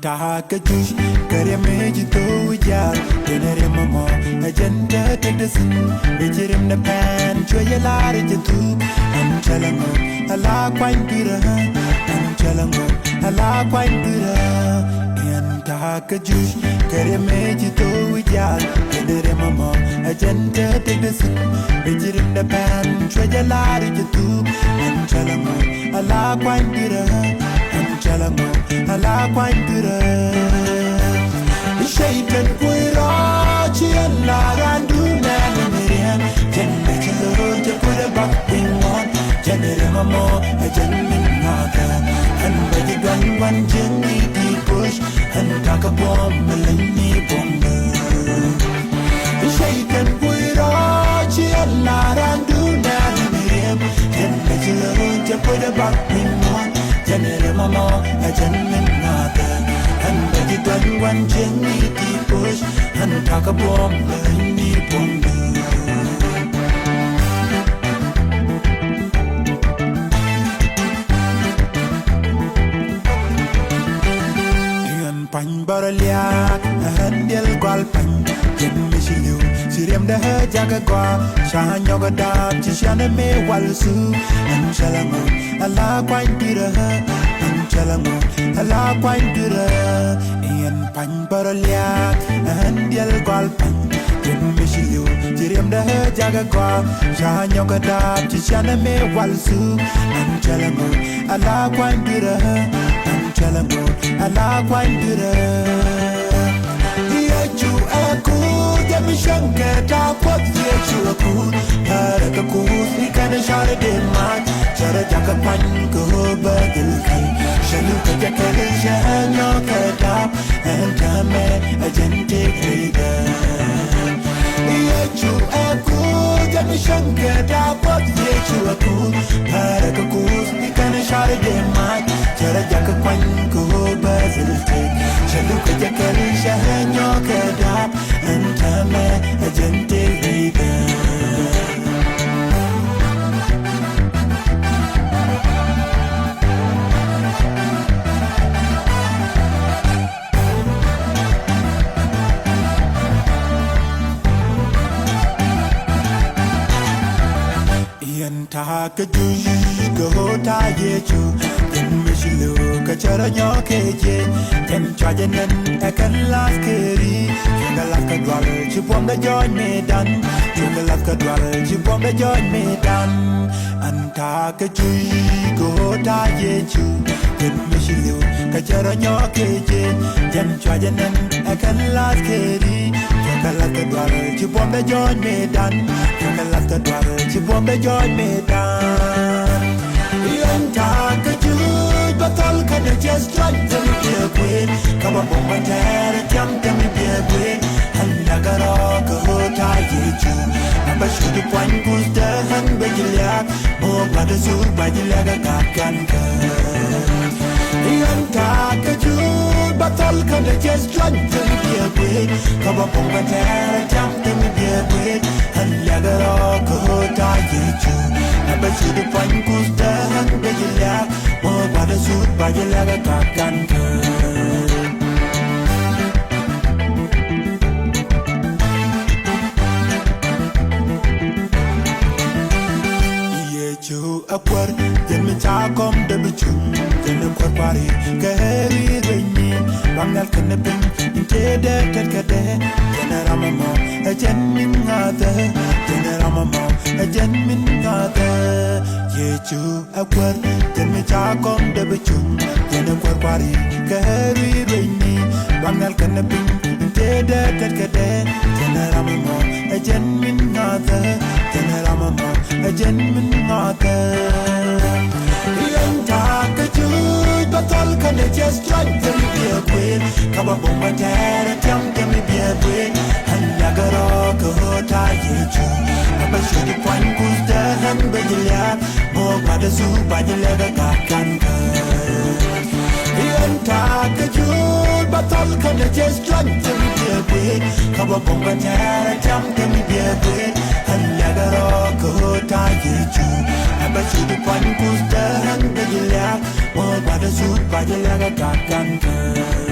Tahakajush, Karemeji ya, Tenere Mamo, Agenda take the sin, Vijirim the pan, Choya Lariju, and Chalango, a la quite bitter, and Chalango, a la quite bitter. And Tahakajush, Karemeji ya, Tenere Mamo, Agenda take the sin, Vijirim the pan, Choya Lariju, and Chalango, a la quite bitter. Chalango, ala quantura. Shaitan Puirachi and Larandu Nanimirian, General to put a buck in one, Generamo, a General, and by the gun one Jenny push, and talk a bomb, Melanie Bomber. Shaitan Puirachi and Larandu Nanimirian, General to put a buck in one. Janere mama, a janminata, and Betty done one Jenny push, and talk a bomb, any bomb. Ian Pine Baralia, a handel Gualpine, Jen Michilu, Siriam the her Jagagua, Shahan Yoga Dab, Tishana me Walsu, and Shalamo. Allah quite bitter, and Chalango, Allah quite bitter, Ian Pine Baraliak, and Yel Galpan, Jim Michilu, Jiriam the Jagagua, Shahan Yogadab, Tishana me Walsu, and Chalango, Allah quite bitter, and Chalango, Allah quite bitter. You a good, the mission get up, what you a good, Parakaku, we can shout it in my Jarajaka Pan, go Bagel, Shaluka Jakarisha, and your cat up, and Tame, a gentle reader. You a good, the mission get up, what you a good, Parakaku, we can shout it in my Jarajaka Pan, go Bagel, Shaluka Jakarisha, and your cat up, and Tame, a gentle reader. Tahakajush, go tayeju, then Michilu, Kachara Yokeje, then Trajan, I can last carry, Jungalaka Dwell, she won the joint me done, Jungalaka Dwell, she won the joint me done, and Tahakajush, go tayeju, then Michilu, Kachara Yokeje, then Trajan, I can last carry. Jungalaka Dwell, she won the joint me done, Jungalaka Dwell, she won the joint me done. Young Tahakajush, but all can I just try to be a queen. Come up on my dad, jump to me be a queen. And I got all go tie you. Number should the point push the hand by the leg. More by the suit by the leg, I got gun. Young Tahakajush, but all can I just try to be a queen. Come up on my dad, jump to me be a queen. And I got all go tie you. Number should the point push the hand by the leg. More by the suit by the leg, I got gun. Upward, then me talk on the bichum, then the quarry, carry the knee, Rangal can the pin, into the Kade, Generamamo, a genuine other, Generamamo, a genuine other. Yet you upward, then me talk on the bichum, then the quarry, carry the knee, Rangal can the pin, into the Kade, Generamamo, a genuine other, Generamamo, a genuine other. Young Tahakajush, but all can I just try to be a queen. Come up on my dad, attempt to be a queen. And I got all go tie you. Number should the point push the hand by the leg. More by the zoo by the leg, I got gun. Young Tahakajush, but all can I just try to be a queen. Come up on my dad, attempt to be a queen. And I got all go tie you. Number should the point push the hand by the leg. More by the suit by the leg, I got gun.